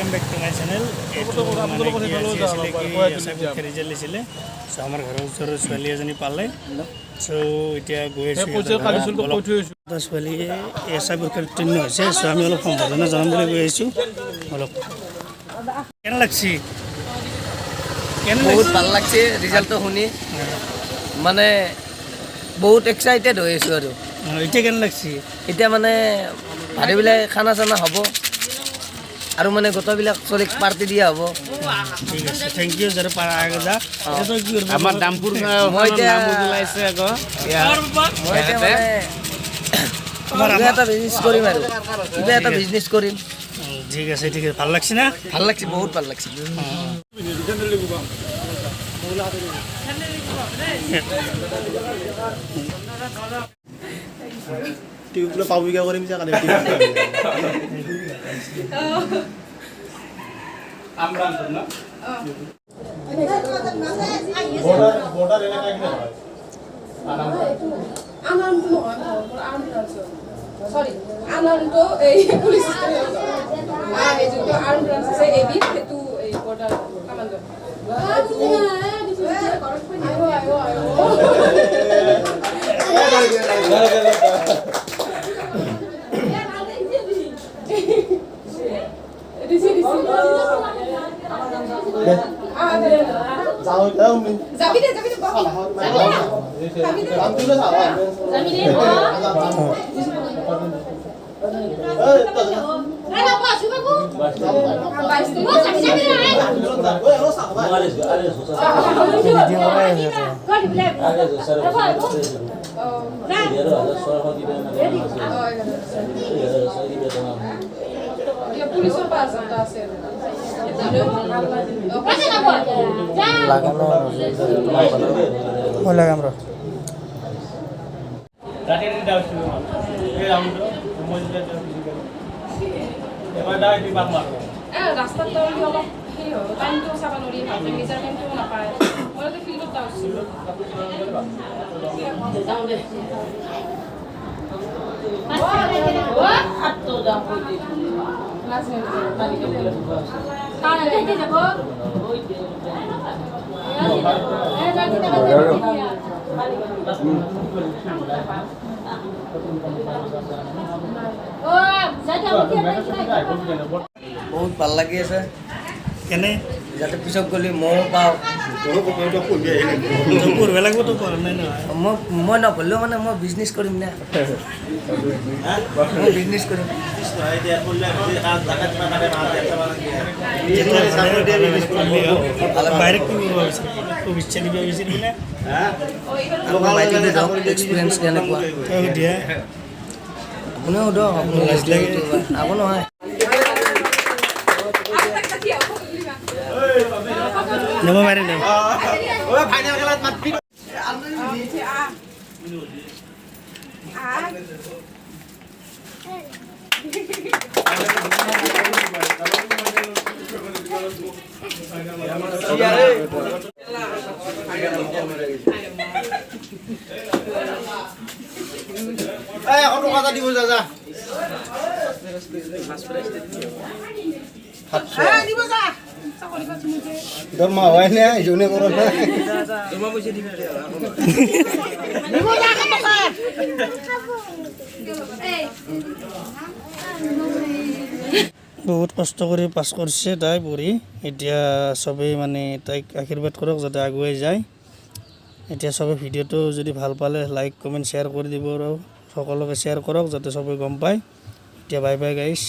welcome back to my channel result दिছিলে so আমাৰ ঘৰৰ ওচৰৰ ছোৱালী এজনী পালে সো এতিয়া গৈ আছো ছোৱালীয়ে এছআই পৰীক্ষাত উত্তীৰ্ণ হৈছে সো আমি অলপ সম্বৰ্ধনা জনাম বুলি গৈ আছো অলপ কেনে লাগছি বহুত ভাল লাগছে ৰিজাল্টটো শুনি মানে বহুত এক্সাইটেড হৈ আছো আৰু এতিয়া কেনে লাগছি এতিয়া মানে ভাৰিবিলাক খানা চানা হ'ব আৰু মানে গোটেইবিলাক চলিক পাৰ্টি দিয়া হ'ব ঠিক আছে থ্যাংক ইউ যারা পারা আগে যা এটা কি করব আমার দামপুর মই নাম উজলাইছে আগো মই এতিয়া মানে কিবা এটা বিজনেছ কৰিম আৰু কিবা এটা বিজনেছ কৰিম ঠিক আছে ভাল লাগছে না ভাল লাগছে বহুত ভাল লাগছে টিউবগুলো পাবলিকা করে মিছা কানে আমরা না বর্ডার এলাকা কি হয় আনন্দ সরি আনন্দ এই পুলিশ আর এই যে আর্ম আছে এবি হেতু এই বর্ডার কমান্ড যাবি দে পুলিশের পাস আছে লাগানো লাগাম র রাতের দাও শুরু এই রাউন্ড মজুদা দাও এবার দাও দি বাপ মারো রাস্তার তো অলপ হেই হয় টাইমটো চাবা নৰি ভালকে মেজারমেন্টটো নাপায় মই তো ফিল্ডত যাওঁছি যাওঁ দে বহুত ভাল লাগি আছে কেনে যাতে পিছত গ'লে ময়ো পাওঁ পঢ়িব লাগিব তো পঢ়া নাই নহয় মই নপঢ়িলেও মানে মই বিজনেছ কৰিম না মই বিজনেছ কৰিম বাইৰে কি বিচাৰ দিব বিচাৰবি না এক্সপিৰিয়েঞ্চ কেনেকুৱা দিয়া আপুনিও সোধক আপুনি আকৌ নহয় নেব মারে নেব ফাইনাল খেলাত মাতবি এই এখন কথা দিব যা যা দিব যা দমা হয় না জনে করো না জমা পইচা দিবি দিব যা কথা বহুত কষ্ট কৰি পাছ কৰিছে তাই পঢ়ি এতিয়া সবেই মানে তাইক আশীৰ্বাদ কৰক যাতে আগুৱাই যায় এতিয়া সবে ভিডিঅ'টো যদি ভাল পালে লাইক কমেণ্ট শ্বেয়াৰ কৰি দিব আৰু সকলোকে শ্বেয়াৰ কৰক যাতে সবে গম পায় এতিয়া বাই বাই গাইছ